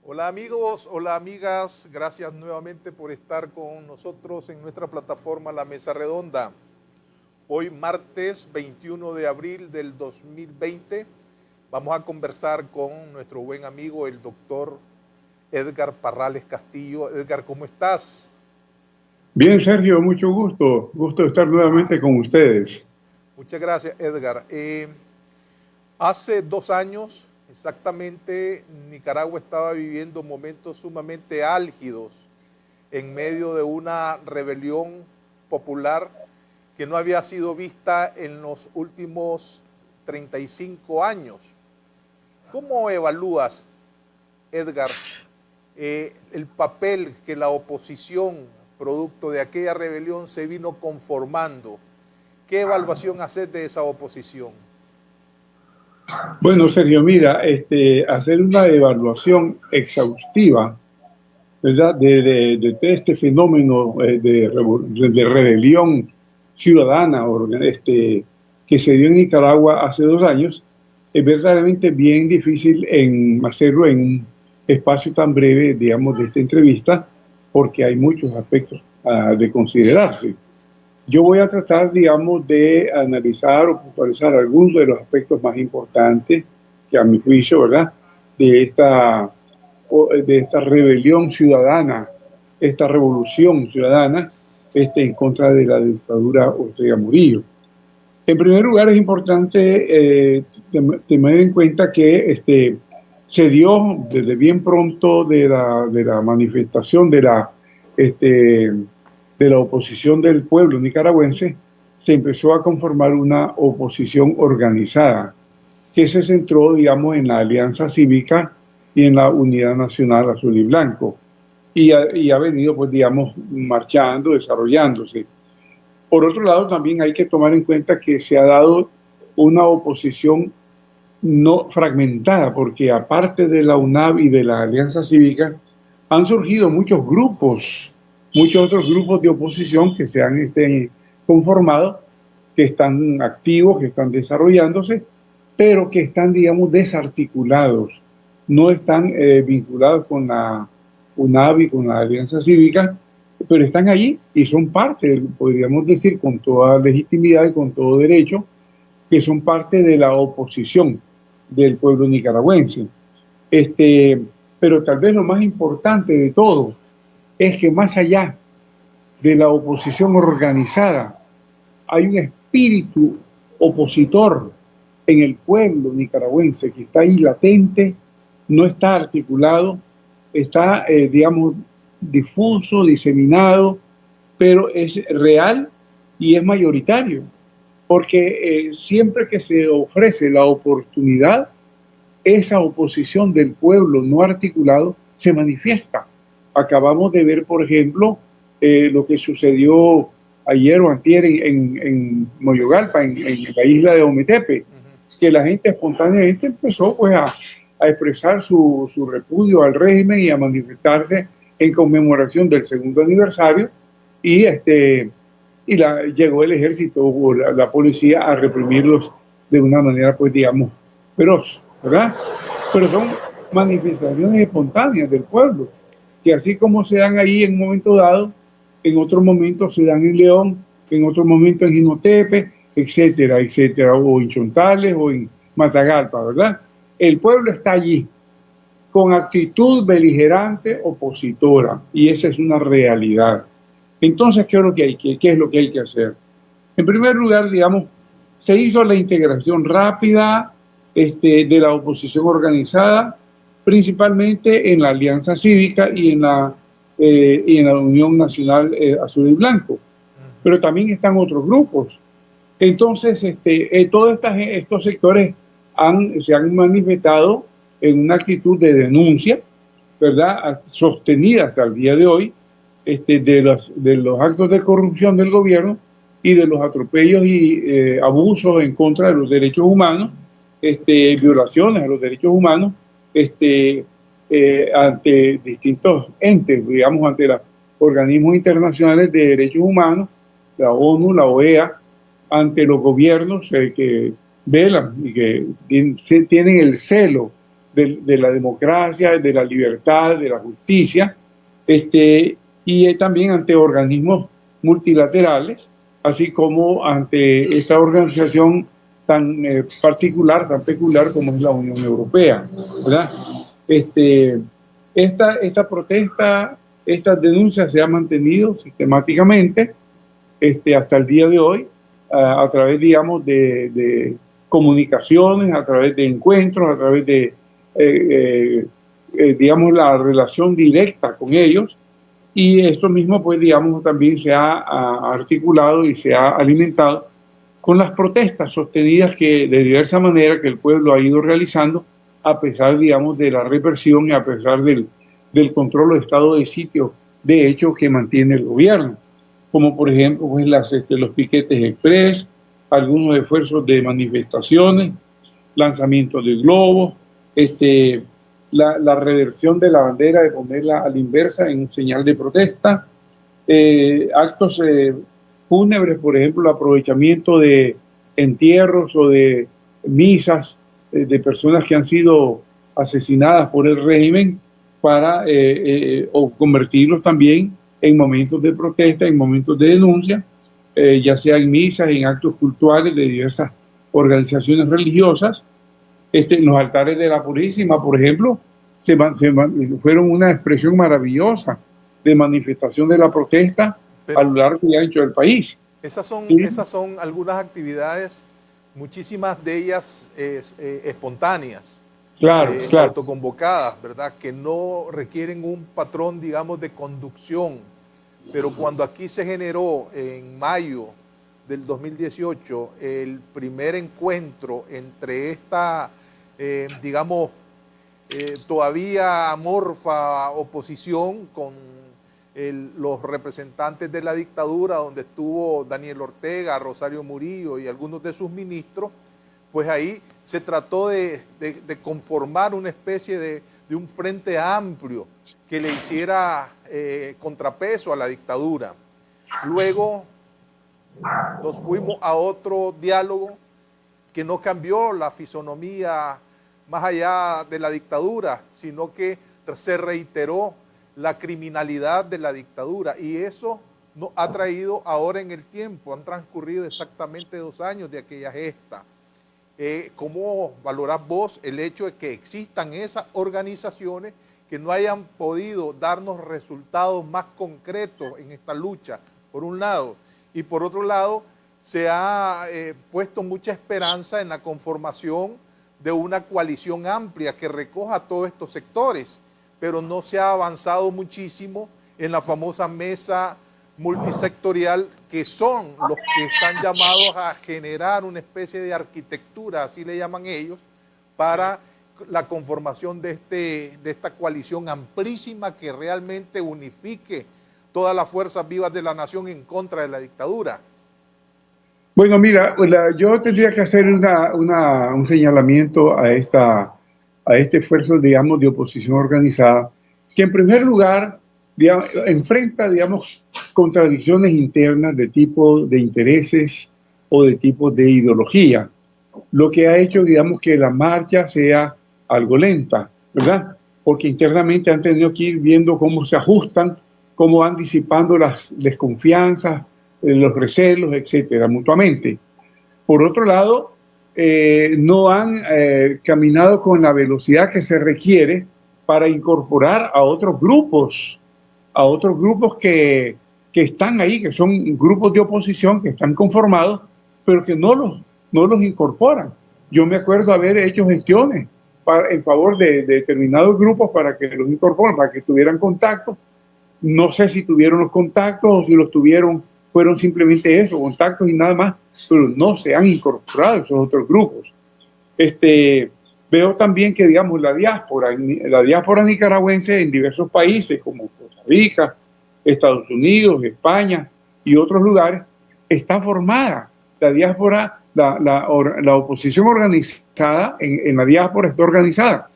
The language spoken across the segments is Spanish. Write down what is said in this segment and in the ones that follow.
Hola amigos, hola amigas, gracias nuevamente por estar con nosotros en nuestra plataforma La Mesa Redonda. Hoy martes 21 de abril del 2020 vamos a conversar con nuestro buen amigo el doctor Edgar Parrales Castillo. Edgar, ¿cómo estás? Bien, Sergio, mucho gusto. Gusto de estar nuevamente con ustedes. Muchas gracias, Edgar. Hace 2 años exactamente Nicaragua estaba viviendo momentos sumamente álgidos en medio de una rebelión popular que no había sido vista en los últimos 35 años. ¿Cómo evalúas, Edgar, el papel que la oposición, producto de aquella rebelión, se vino conformando? ¿Qué evaluación haces de esa oposición? Bueno, Sergio, mira, hacer una evaluación exhaustiva, ¿verdad? De este fenómeno de rebelión ciudadana que se dio en Nicaragua hace 2 años es verdaderamente bien difícil en hacerlo en un espacio tan breve, digamos, de esta entrevista, porque hay muchos aspectos de considerarse. Yo voy a tratar, digamos, de analizar o puntualizar algunos de los aspectos más importantes que a mi juicio, ¿verdad? De esta rebelión ciudadana, esta revolución ciudadana en contra de la dictadura Ortega Murillo. En primer lugar, es importante tener en cuenta que se dio desde bien pronto de la manifestación de la oposición del pueblo nicaragüense, se empezó a conformar una oposición organizada que se centró, digamos, en la alianza cívica y en la unidad nacional azul y blanco. Y ha venido, pues, digamos, marchando, desarrollándose. Por otro lado, también hay que tomar en cuenta que se ha dado una oposición no fragmentada, porque aparte de la UNAV y de la Alianza Cívica, han surgido muchos otros grupos de oposición que se han conformado, que están activos, que están desarrollándose, pero que están, digamos, desarticulados, no están vinculados con la UNAV y con la Alianza Cívica, pero están allí y son parte, podríamos decir, con toda legitimidad y con todo derecho, que son parte de la oposición del pueblo nicaragüense. Este, pero tal vez lo más importante de todo es que más allá de la oposición organizada, hay un espíritu opositor en el pueblo nicaragüense que está ahí latente, no está articulado, está, digamos, difuso, diseminado, pero es real y es mayoritario, porque siempre que se ofrece la oportunidad, esa oposición del pueblo no articulado se manifiesta. Acabamos de ver, por ejemplo, lo que sucedió ayer o antier en Moyogalpa, en la isla de Ometepe, que la gente espontáneamente empezó, pues, a expresar su repudio al régimen y a manifestarse en conmemoración del segundo aniversario, y llegó el ejército o la policía a reprimirlos de una manera, pues, digamos, feroz, ¿verdad? Pero son manifestaciones espontáneas del pueblo, que así como se dan ahí en un momento dado, en otro momento se dan en León, en otro momento en Jinotepe, etcétera, etcétera, o en Chontales o en Matagalpa, ¿verdad? El pueblo está allí, con actitud beligerante opositora, y esa es una realidad. Entonces, ¿qué es lo que hay que hacer? En primer lugar, digamos, se hizo la integración rápida de la oposición organizada, principalmente en la Alianza Cívica y en la Unión Nacional Azul y Blanco. Pero también están otros grupos. Entonces, todos estos sectores se han manifestado en una actitud de denuncia, ¿verdad?, sostenida hasta el día de hoy, de los actos de corrupción del gobierno y de los atropellos y abusos en contra de los derechos humanos, violaciones a los derechos humanos, ante distintos entes, digamos, ante los organismos internacionales de derechos humanos, la ONU, la OEA, ante los gobiernos que velan y que tienen el celo de la democracia, de la libertad, de la justicia, y también ante organismos multilaterales, así como ante esta organización tan particular, tan peculiar como es la Unión Europea, ¿verdad? Esta protesta, estas denuncias se han mantenido sistemáticamente hasta el día de hoy, a través, digamos, de comunicaciones, a través de encuentros, a través de, digamos, la relación directa con ellos. Y esto mismo, pues, digamos, también se ha articulado y se ha alimentado con las protestas sostenidas que de diversa manera que el pueblo ha ido realizando, a pesar, digamos, de la represión y a pesar del control o estado de sitio de hecho que mantiene el gobierno, como por ejemplo pues los piquetes express, algunos esfuerzos de manifestaciones, lanzamientos de globos, la reversión de la bandera, de ponerla a la inversa en señal de protesta, actos fúnebres, por ejemplo, el aprovechamiento de entierros o de misas de personas que han sido asesinadas por el régimen para o convertirlos también en momentos de protesta, en momentos de denuncia, ya sea en misas, en actos cultuales de diversas organizaciones religiosas. Los altares de la Purísima, por ejemplo, fueron una expresión maravillosa de manifestación de la protesta a lo largo y ancho del país. Esas son algunas actividades, muchísimas de ellas espontáneas, claro. autoconvocadas, ¿verdad? Que no requieren un patrón, digamos, de conducción. Pero cuando aquí se generó en mayo del 2018 el primer encuentro entre esta, digamos, todavía amorfa oposición con los representantes de la dictadura, donde estuvo Daniel Ortega, Rosario Murillo y algunos de sus ministros, pues ahí se trató de conformar una especie de un frente amplio que le hiciera contrapeso a la dictadura. Luego nos fuimos a otro diálogo que no cambió la fisonomía más allá de la dictadura, sino que se reiteró la criminalidad de la dictadura, y eso nos ha traído ahora en el tiempo, han transcurrido exactamente 2 años de aquella gesta. ¿Cómo valorás vos el hecho de que existan esas organizaciones que no hayan podido darnos resultados más concretos en esta lucha, por un lado, y por otro lado se ha puesto mucha esperanza en la conformación de una coalición amplia que recoja todos estos sectores, pero no se ha avanzado muchísimo en la famosa mesa multisectorial, que son los que están llamados a generar una especie de arquitectura, así le llaman ellos, para la conformación de esta coalición amplísima que realmente unifique todas las fuerzas vivas de la nación en contra de la dictadura. Bueno, mira, yo tendría que hacer un señalamiento a este esfuerzo, digamos, de oposición organizada, que en primer lugar, digamos, enfrenta, digamos, contradicciones internas de tipo de intereses o de tipo de ideología, lo que ha hecho, digamos, que la marcha sea algo lenta, ¿verdad? Porque internamente han tenido que ir viendo cómo se ajustan, cómo van disipando las desconfianzas, los recelos, etcétera, mutuamente. Por otro lado, no han caminado con la velocidad que se requiere para incorporar a otros grupos que están ahí, que son grupos de oposición que están conformados, pero que no los incorporan. Yo me acuerdo haber hecho gestiones en favor de determinados grupos para que los incorporen, para que tuvieran contacto. No sé si tuvieron los contactos o si los tuvieron, fueron simplemente eso, contactos y nada más, pero no se han incorporado esos otros grupos. Veo también que, digamos, la diáspora nicaragüense en diversos países como Costa Rica, Estados Unidos, España y otros lugares, está formada. La diáspora, la oposición organizada en la diáspora está organizada.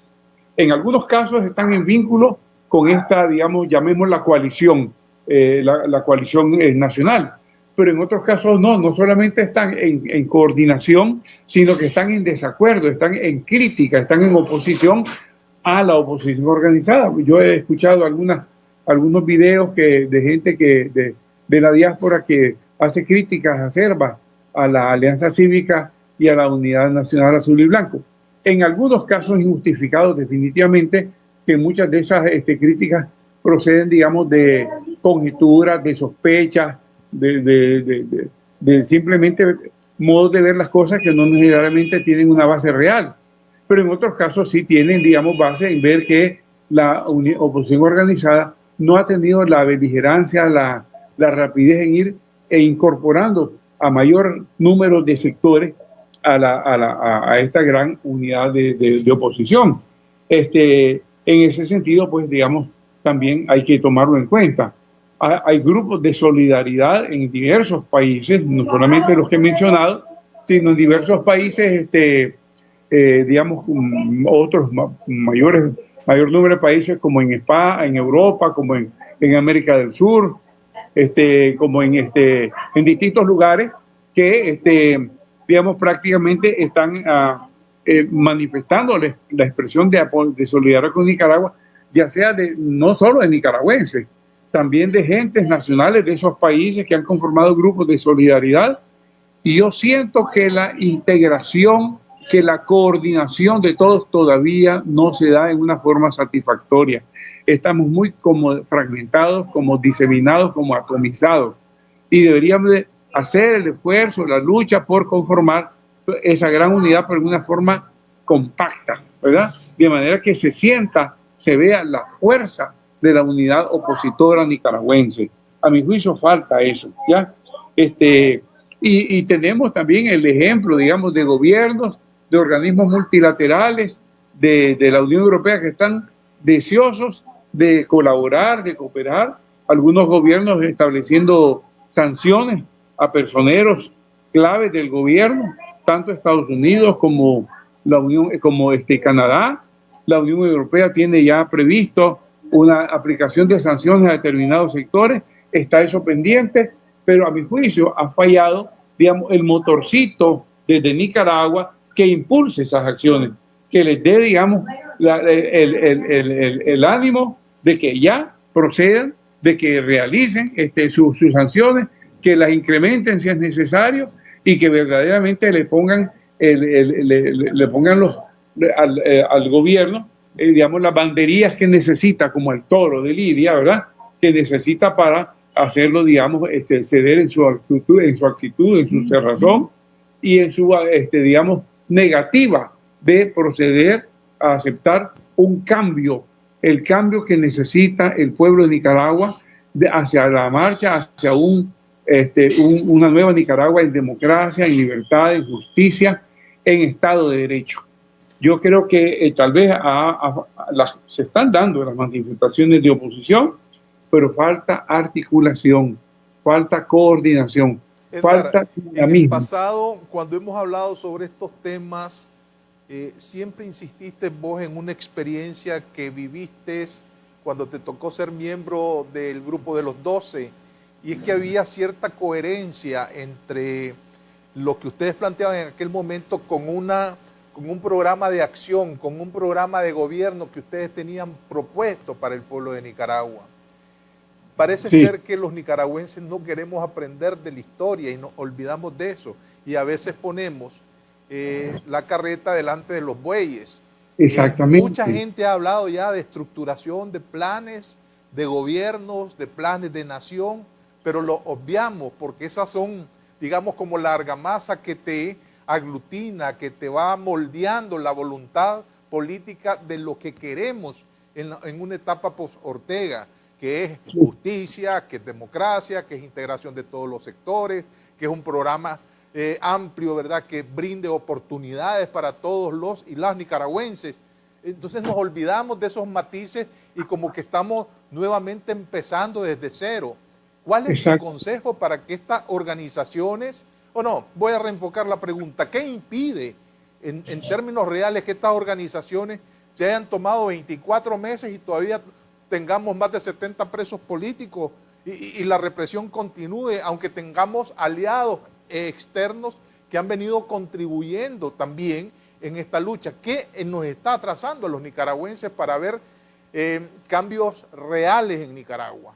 En algunos casos están en vínculo con esta, digamos, llamémosla coalición, la coalición nacional. Pero en otros casos no solamente están en coordinación, sino que están en desacuerdo, están en crítica, están en oposición a la oposición organizada. Yo he escuchado algunos videos de gente de la diáspora que hace críticas acerbas a la Alianza Cívica y a la Unidad Nacional Azul y Blanco. En algunos casos injustificados definitivamente, que muchas de esas críticas proceden, digamos, de conjeturas, de sospechas, de simplemente modos de ver las cosas que no necesariamente tienen una base real. Pero en otros casos sí tienen, digamos, base en ver que la oposición organizada no ha tenido la beligerancia, la rapidez en ir incorporando a mayor número de sectores a esta gran unidad de oposición. En ese sentido, pues, digamos, también hay que tomarlo en cuenta. Hay grupos de solidaridad en diversos países, no solamente los que he mencionado, sino en diversos países, digamos, otros mayor número de países, como en España, en Europa, como en América del Sur, como en distintos lugares que, digamos, prácticamente están manifestando la expresión de solidaridad con Nicaragua, ya sea no solo de nicaragüenses, también de gentes nacionales de esos países que han conformado grupos de solidaridad. Y yo siento que la integración, que la coordinación de todos todavía no se da en una forma satisfactoria. Estamos muy como fragmentados, como diseminados, como atomizados. Y deberíamos de hacer el esfuerzo, la lucha por conformar esa gran unidad, pero de una forma compacta, ¿verdad? De manera que se vea la fuerza de la unidad opositora nicaragüense. A mi juicio falta eso, ¿ya? Y tenemos también el ejemplo, digamos, de gobiernos, de organismos multilaterales, de la Unión Europea que están deseosos de colaborar, de cooperar, algunos gobiernos estableciendo sanciones a personeros claves del gobierno, tanto Estados Unidos como la Unión, como Canadá. La Unión Europea tiene ya previsto una aplicación de sanciones a determinados sectores, está eso pendiente, pero a mi juicio ha fallado, digamos, el motorcito desde Nicaragua que impulse esas acciones, que les dé, digamos, el ánimo de que ya procedan, de que realicen sus sanciones, que las incrementen si es necesario y que verdaderamente le pongan al gobierno, digamos, las banderías que necesita, como el toro de Lidia, ¿verdad? Que necesita para hacerlo, digamos, ceder en su actitud, en su cerrazón y en su, digamos, negativa de proceder a aceptar un cambio, el cambio que necesita el pueblo de Nicaragua hacia la marcha, hacia una nueva Nicaragua en democracia, en libertad, en justicia, en Estado de Derecho. Yo creo que tal vez se están dando las manifestaciones de oposición, pero falta articulación, falta coordinación, Edgar, falta dinamismo. En el pasado, cuando hemos hablado sobre estos temas, siempre insististe vos en una experiencia que viviste cuando te tocó ser miembro del grupo de los 12, y es que había cierta coherencia entre lo que ustedes planteaban en aquel momento con un programa de acción, con un programa de gobierno que ustedes tenían propuesto para el pueblo de Nicaragua. Parece ser que los nicaragüenses no queremos aprender de la historia y nos olvidamos de eso. Y a veces ponemos la carreta delante de los bueyes. Exactamente. Mucha gente ha hablado ya de estructuración de planes, de gobiernos, de planes de nación, pero lo obviamos porque esas son, digamos, como la argamasa que te aglutina, que te va moldeando la voluntad política de lo que queremos en una etapa post-Ortega, que es justicia, que es democracia, que es integración de todos los sectores, que es un programa amplio, ¿verdad?, que brinde oportunidades para todos los y las nicaragüenses. Entonces nos olvidamos de esos matices y como que estamos nuevamente empezando desde cero. ¿Cuál es tu consejo para que estas organizaciones, voy a reenfocar la pregunta, ¿qué impide en términos reales que estas organizaciones se hayan tomado 24 meses y todavía tengamos más de 70 presos políticos y la represión continúe, aunque tengamos aliados externos que han venido contribuyendo también en esta lucha? ¿Qué nos está atrasando a los nicaragüenses para ver cambios reales en Nicaragua?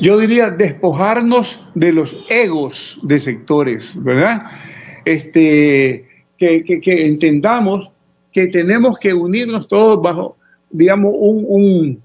Yo diría despojarnos de los egos de sectores, ¿verdad? Que entendamos que tenemos que unirnos todos bajo, digamos, un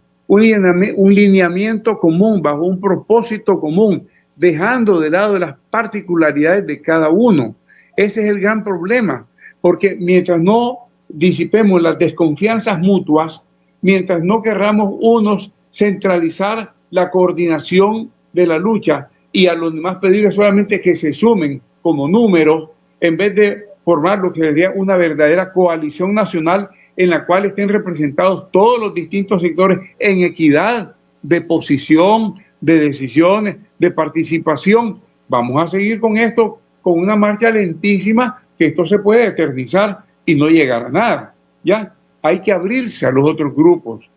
lineamiento común, bajo un propósito común, dejando de lado las particularidades de cada uno. Ese es el gran problema, porque mientras no disipemos las desconfianzas mutuas, mientras no querramos unos centralizar la coordinación de la lucha y a los demás pedirles solamente que se sumen como números, en vez de formar lo que sería una verdadera coalición nacional en la cual estén representados todos los distintos sectores en equidad de posición, de decisiones, de participación. Vamos a seguir con esto, con una marcha lentísima, que esto se puede eternizar y no llegar a nada. ¿Ya? Hay que abrirse a los otros grupos,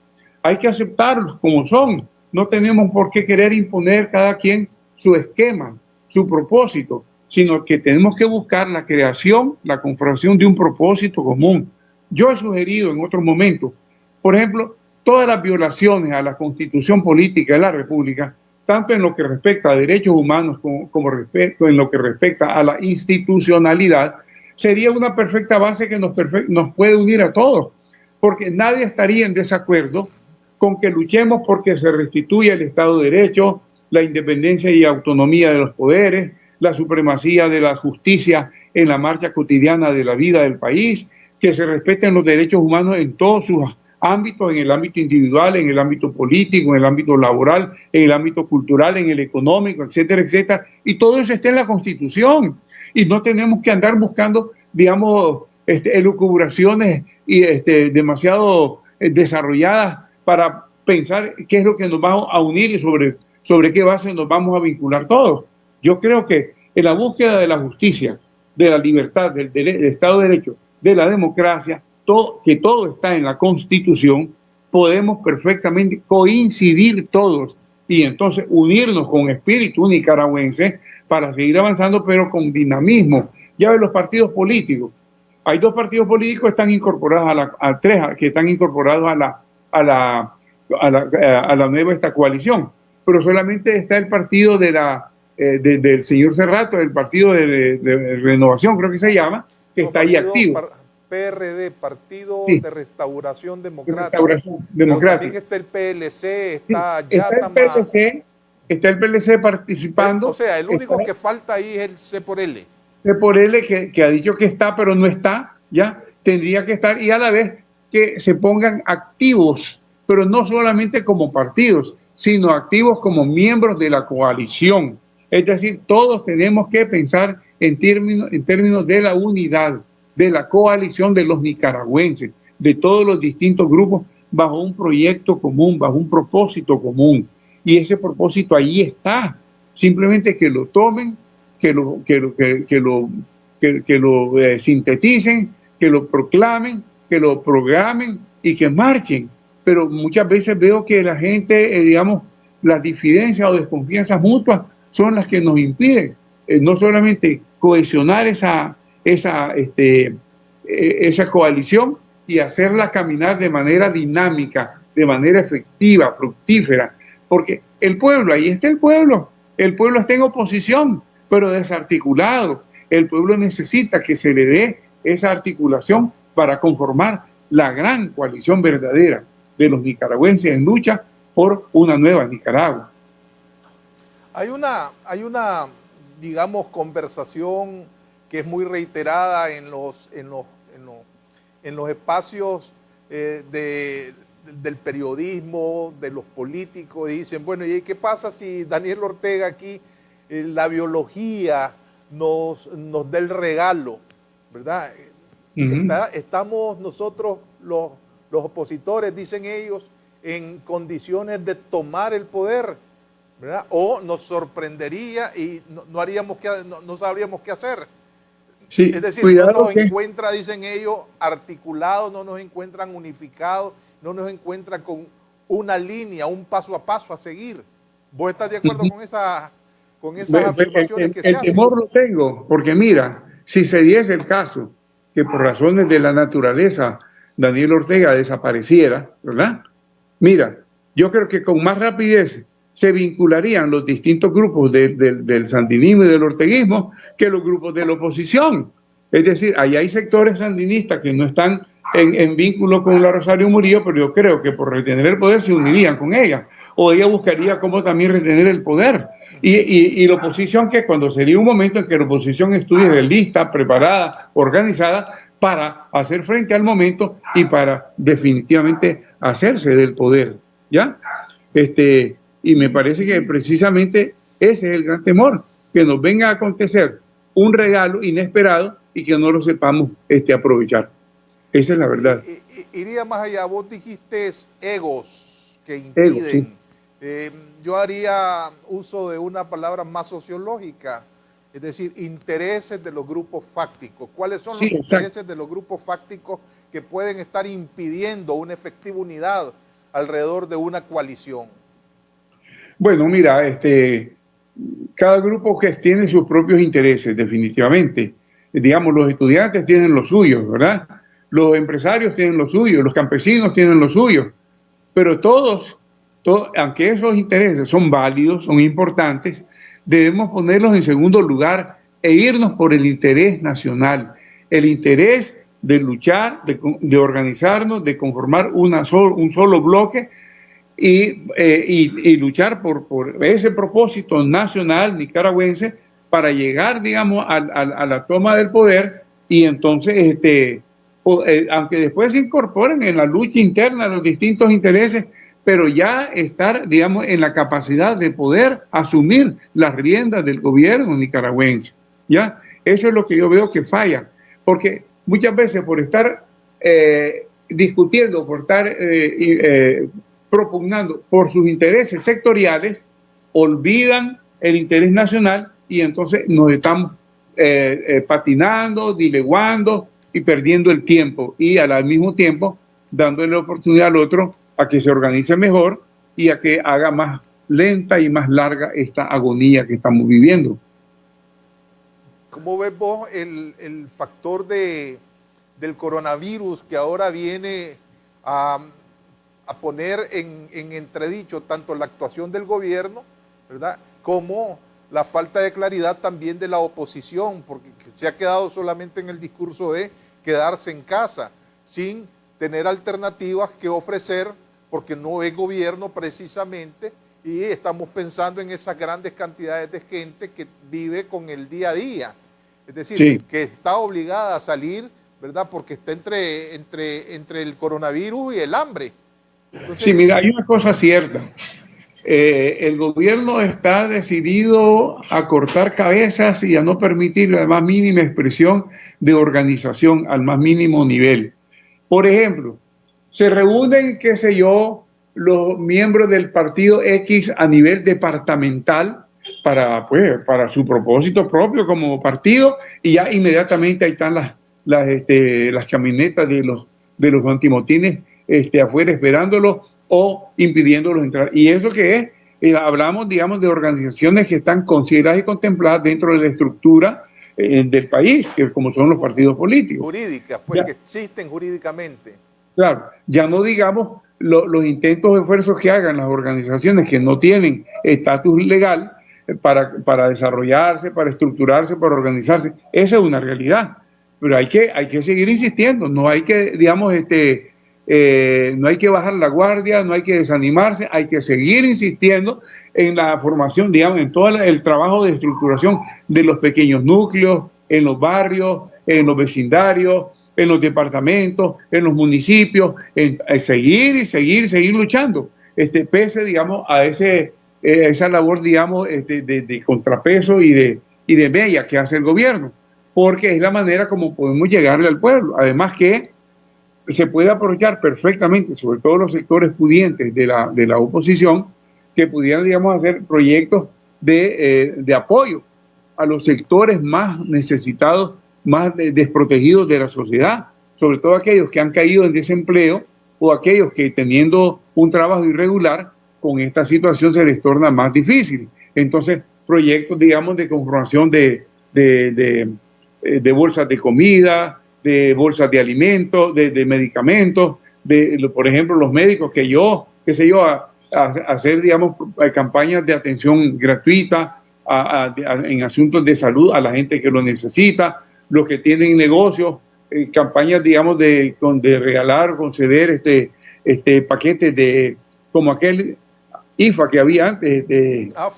hay que aceptarlos como son. No tenemos por qué querer imponer cada quien su esquema, su propósito, sino que tenemos que buscar la creación, la configuración de un propósito común. Yo he sugerido en otro momento, por ejemplo, todas las violaciones a la Constitución Política de la República, tanto en lo que respecta a derechos humanos como en lo que respecta a la institucionalidad, sería una perfecta base que nos puede unir a todos, porque nadie estaría en desacuerdo con que luchemos porque se restituya el Estado de Derecho, la independencia y autonomía de los poderes, la supremacía de la justicia en la marcha cotidiana de la vida del país, que se respeten los derechos humanos en todos sus ámbitos, en el ámbito individual, en el ámbito político, en el ámbito laboral, en el ámbito cultural, en el económico, etcétera, etcétera. Y todo eso está en la Constitución. Y no tenemos que andar buscando, digamos, elucubraciones y demasiado desarrolladas para pensar qué es lo que nos va a unir y sobre qué base nos vamos a vincular todos. Yo creo que en la búsqueda de la justicia, de la libertad, del Estado de Derecho, de la democracia, que todo está en la Constitución, podemos perfectamente coincidir todos y entonces unirnos con espíritu nicaragüense para seguir avanzando, pero con dinamismo. Ya ven los partidos políticos. Hay dos partidos políticos que están incorporados que están incorporados a la nueva coalición, pero solamente está el partido del señor Cerrato, el partido de Renovación, creo que se llama, que está ahí activo. PRD, Partido Sí. de Restauración Democrática. Democrática. También está el PLC, está el PLC participando. O sea, el único que falta ahí es el C por L. C por L que ha dicho que está, pero no está, ya tendría que estar, y a la vez que se pongan activos, pero no solamente como partidos, sino activos como miembros de la coalición. Es decir, todos tenemos que pensar en términos de la unidad, de la coalición de los nicaragüenses, de todos los distintos grupos, bajo un proyecto común, bajo un propósito común. Y ese propósito ahí está. Simplemente que lo tomen, que lo sinteticen, que lo proclamen, que lo programen y que marchen. Pero muchas veces veo que la gente, digamos, las diferencias o desconfianzas mutuas son las que nos impiden no solamente cohesionar esa coalición y hacerla caminar de manera dinámica, de manera efectiva, fructífera, porque el pueblo, ahí está el pueblo está en oposición, pero desarticulado. El pueblo necesita que se le dé esa articulación para conformar la gran coalición verdadera de los nicaragüenses en lucha por una nueva Nicaragua. Hay una, digamos, conversación que es muy reiterada en los espacios del periodismo, de los políticos, y dicen, bueno, ¿y qué pasa si Daniel Ortega aquí, la biología nos da el regalo, ¿verdad? Estamos nosotros, los opositores, dicen ellos, en condiciones de tomar el poder, ¿verdad? O nos sorprendería y no sabríamos qué hacer. Sí, es decir, no nos encuentra, dicen ellos, articulados, no nos encuentran unificados, no nos encuentran con una línea, un paso a paso a seguir. ¿Vos estás de acuerdo con esas afirmaciones que se hacen? El temor lo tengo, porque mira, si se diese el caso que por razones de la naturaleza Daniel Ortega desapareciera, ¿verdad? Mira, yo creo que con más rapidez se vincularían los distintos grupos del sandinismo y del orteguismo que los grupos de la oposición. Es decir, ahí hay sectores sandinistas que no están en vínculo con la Rosario Murillo, pero yo creo que por retener el poder se unirían con ella, o ella buscaría cómo también retener el poder. Y la oposición, que cuando sería un momento en que la oposición estudie lista, preparada, organizada, para hacer frente al momento y para definitivamente hacerse del poder, ¿ya? Y me parece que precisamente ese es el gran temor, que nos venga a acontecer un regalo inesperado y que no lo sepamos aprovechar. Esa es la verdad. Iría más allá, vos dijiste egos que impiden. Ego, sí. Yo haría uso de una palabra más sociológica, es decir, intereses de los grupos fácticos. ¿Cuáles son los intereses de los grupos fácticos que pueden estar impidiendo una efectiva unidad alrededor de una coalición? Bueno, mira, cada grupo que tiene sus propios intereses, definitivamente. Digamos, los estudiantes tienen los suyos, ¿verdad? Los empresarios tienen los suyos, los campesinos tienen los suyos, pero todos, aunque esos intereses son válidos, son importantes, debemos ponerlos en segundo lugar e irnos por el interés nacional, el interés de luchar, de organizarnos, de conformar un solo bloque y luchar por ese propósito nacional nicaragüense para llegar, digamos, a la toma del poder y entonces, aunque después se incorporen en la lucha interna los distintos intereses, pero ya estar, digamos, en la capacidad de poder asumir las riendas del gobierno nicaragüense, ¿ya? Eso es lo que yo veo que falla, porque muchas veces por estar discutiendo, por estar propugnando por sus intereses sectoriales, olvidan el interés nacional y entonces nos estamos patinando, dileguando y perdiendo el tiempo y al mismo tiempo dándole la oportunidad al otro a que se organice mejor y a que haga más lenta y más larga esta agonía que estamos viviendo. ¿Cómo ves vos el factor del coronavirus que ahora viene a poner en entredicho tanto la actuación del gobierno, ¿verdad?, como la falta de claridad también de la oposición, porque se ha quedado solamente en el discurso de quedarse en casa, sin tener alternativas que ofrecer, porque no es gobierno precisamente, y estamos pensando en esas grandes cantidades de gente que vive con el día a día, es decir, sí, que está obligada a salir, ¿verdad?, porque está entre el coronavirus y el hambre. Entonces, sí, mira, hay una cosa cierta. El gobierno está decidido a cortar cabezas y a no permitir la más mínima expresión de organización al más mínimo nivel. Por ejemplo, se reúnen, qué sé yo, los miembros del partido X a nivel departamental para su propósito propio como partido, y ya inmediatamente ahí están las camionetas de los antimotines afuera esperándolos o impidiéndolos entrar. ¿Y eso qué es? Hablamos, digamos, de organizaciones que están consideradas y contempladas dentro de la estructura del país, que como son los partidos políticos. Jurídicas, pues, que existen jurídicamente. Claro, ya no digamos los intentos o esfuerzos que hagan las organizaciones que no tienen estatus legal para desarrollarse, para estructurarse, para organizarse. Esa es una realidad, pero hay que seguir insistiendo, no hay que, digamos, no hay que bajar la guardia, no hay que desanimarse, hay que seguir insistiendo en la formación, digamos, en todo el trabajo de estructuración de los pequeños núcleos, en los barrios, en los vecindarios, en los departamentos, en los municipios, seguir luchando, pese, digamos, a esa labor, digamos, de contrapeso y de mella que hace el gobierno, porque es la manera como podemos llegarle al pueblo. Además que se puede aprovechar perfectamente, sobre todo los sectores pudientes de la oposición, que pudieran, digamos, hacer proyectos de apoyo a los sectores más necesitados, más desprotegidos de la sociedad, sobre todo aquellos que han caído en desempleo o aquellos que, teniendo un trabajo irregular, con esta situación se les torna más difícil. Entonces, proyectos, digamos, de conformación de bolsas de comida, de bolsas de alimentos, de medicamentos, por ejemplo, los médicos que yo, qué sé yo, a hacer, digamos, campañas de atención gratuita en asuntos de salud a la gente que lo necesita, los que tienen negocios, campañas, digamos, de regalar, conceder paquetes de, como aquel IFA que había antes,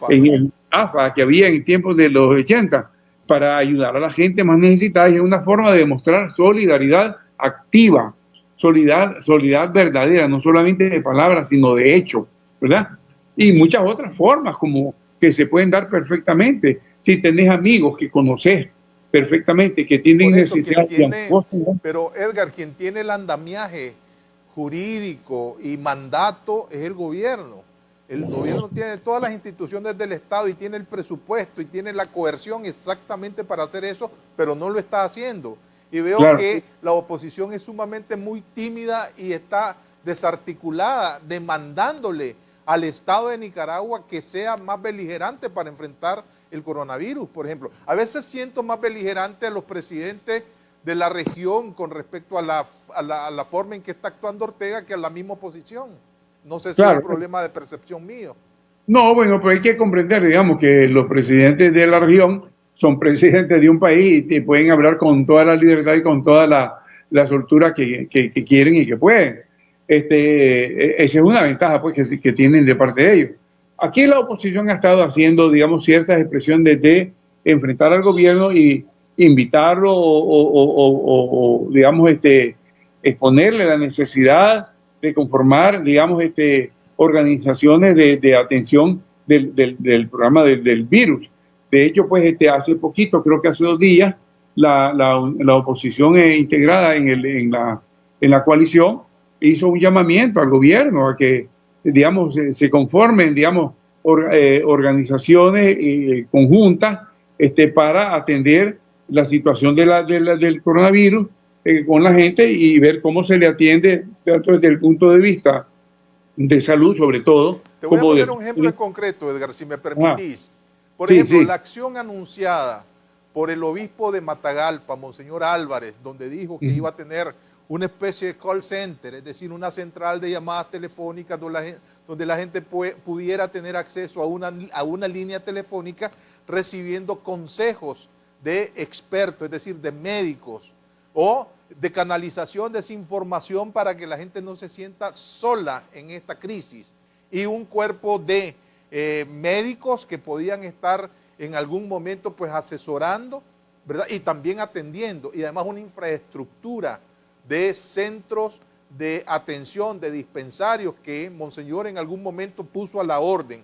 en el AFA que había en tiempos de los 80, para ayudar a la gente más necesitada. Y es una forma de demostrar solidaridad activa, solidaridad verdadera, no solamente de palabras, sino de hecho, ¿verdad? Y muchas otras formas como que se pueden dar perfectamente. Si tenés amigos que conoces perfectamente, que tienen necesidad pero Edgar, quien tiene el andamiaje jurídico y mandato es el gobierno. El gobierno tiene todas las instituciones del Estado y tiene el presupuesto y tiene la coerción exactamente para hacer eso, pero no lo está haciendo. Y veo que la oposición es sumamente muy tímida y está desarticulada, demandándole al Estado de Nicaragua que sea más beligerante para enfrentar el coronavirus, por ejemplo. A veces siento más beligerante a los presidentes de la región con respecto a la forma en que está actuando Ortega que a la misma oposición. No sé si es un problema de percepción mío. No, bueno, pero hay que comprender, digamos, que los presidentes de la región son presidentes de un país y pueden hablar con toda la libertad y con toda la soltura que quieren y que pueden. Esa es una ventaja pues, que tienen de parte de ellos. Aquí la oposición ha estado haciendo, digamos, ciertas expresiones de enfrentar al gobierno y invitarlo digamos, exponerle la necesidad de conformar, digamos, organizaciones de atención del programa del virus. De hecho, pues, hace poquito, creo que hace 2 días, la oposición integrada en la coalición hizo un llamamiento al gobierno a que, digamos, se conformen, digamos, organizaciones conjuntas para atender la situación del coronavirus con la gente y ver cómo se le atiende desde el punto de vista de salud, sobre todo. Te voy a poner un ejemplo concreto, Edgar, si me permitís. Por ejemplo, la acción anunciada por el obispo de Matagalpa, Monseñor Álvarez, donde dijo que iba a tener una especie de call center, es decir, una central de llamadas telefónicas donde la gente pudiera tener acceso a una línea telefónica recibiendo consejos de expertos, es decir, de médicos, o de canalización de esa información para que la gente no se sienta sola en esta crisis, y un cuerpo de médicos que podían estar en algún momento pues asesorando, ¿verdad? Y también atendiendo, y además una infraestructura de centros de atención, de dispensarios que Monseñor en algún momento puso a la orden.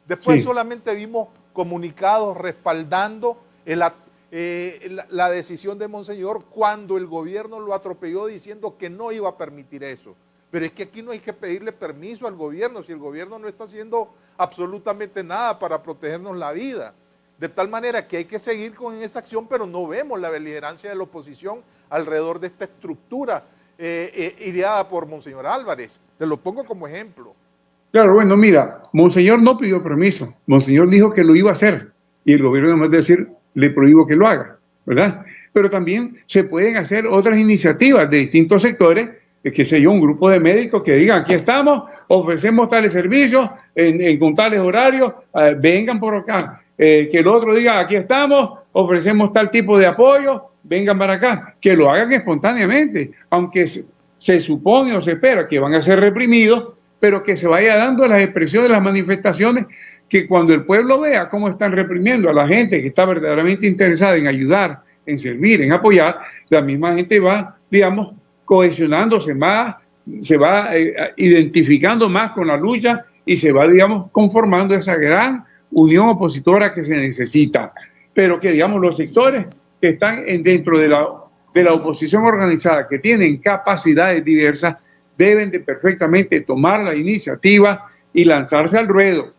Después solamente vimos comunicados respaldando la decisión de Monseñor cuando el gobierno lo atropelló diciendo que no iba a permitir eso. Pero es que aquí no hay que pedirle permiso al gobierno si el gobierno no está haciendo absolutamente nada para protegernos la vida. De tal manera que hay que seguir con esa acción, pero no vemos la beligerancia de la oposición alrededor de esta estructura ideada por Monseñor Álvarez. Te lo pongo como ejemplo. Claro, bueno, mira, Monseñor no pidió permiso. Monseñor dijo que lo iba a hacer y el gobierno, además de decir, le prohíbo que lo haga, ¿verdad? Pero también se pueden hacer otras iniciativas de distintos sectores, qué sé yo, un grupo de médicos que digan, aquí estamos, ofrecemos tales servicios, con tales horarios, vengan por acá. Que el otro diga, aquí estamos, ofrecemos tal tipo de apoyo, vengan para acá. Que lo hagan espontáneamente, aunque se supone o se espera que van a ser reprimidos, pero que se vaya dando las expresiones, las manifestaciones, que cuando el pueblo vea cómo están reprimiendo a la gente que está verdaderamente interesada en ayudar, en servir, en apoyar, la misma gente va, digamos, cohesionándose más, se va identificando más con la lucha y se va, digamos, conformando esa gran unión opositora que se necesita. Pero que, digamos, los sectores que están dentro de la oposición organizada, que tienen capacidades diversas, deben de perfectamente tomar la iniciativa y lanzarse al ruedo,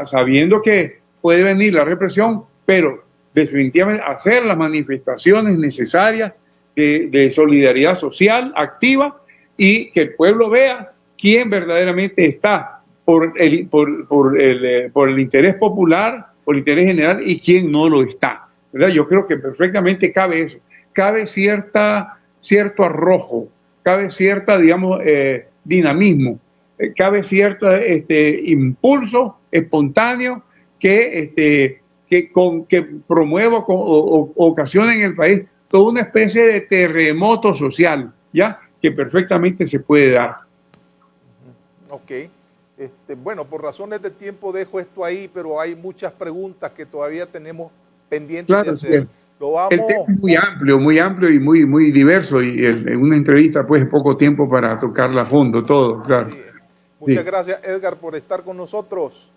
sabiendo que puede venir la represión, pero definitivamente hacer las manifestaciones necesarias de solidaridad social activa y que el pueblo vea quién verdaderamente está por el interés popular, por el interés general y quién no lo está, ¿verdad? Yo creo que perfectamente cabe eso. cabe cierto arrojo, cabe cierta, digamos, dinamismo, cabe cierto impulso espontáneo que promueva o ocasiona en el país toda una especie de terremoto social, ¿ya? Que perfectamente se puede dar. Ok. Bueno, por razones de tiempo dejo esto ahí, pero hay muchas preguntas que todavía tenemos pendientes de hacer. Sí. El tema es muy amplio y muy diverso, y en una entrevista pues poco tiempo para tocarla a fondo todo, claro. Sí. Muchas gracias, Edgar, por estar con nosotros.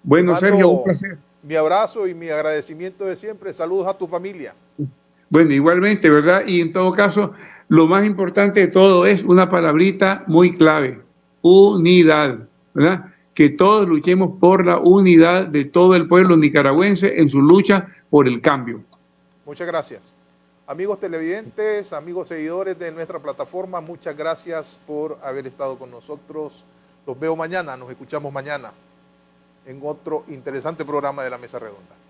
Bueno, Sergio, un placer. Mi abrazo y mi agradecimiento de siempre. Saludos a tu familia. Bueno, igualmente, ¿verdad? Y en todo caso, lo más importante de todo es una palabrita muy clave: unidad, ¿verdad? Que todos luchemos por la unidad de todo el pueblo nicaragüense en su lucha por el cambio. Muchas gracias. Amigos televidentes, amigos seguidores de nuestra plataforma, muchas gracias por haber estado con nosotros. Los veo mañana, nos escuchamos mañana en otro interesante programa de La Mesa Redonda.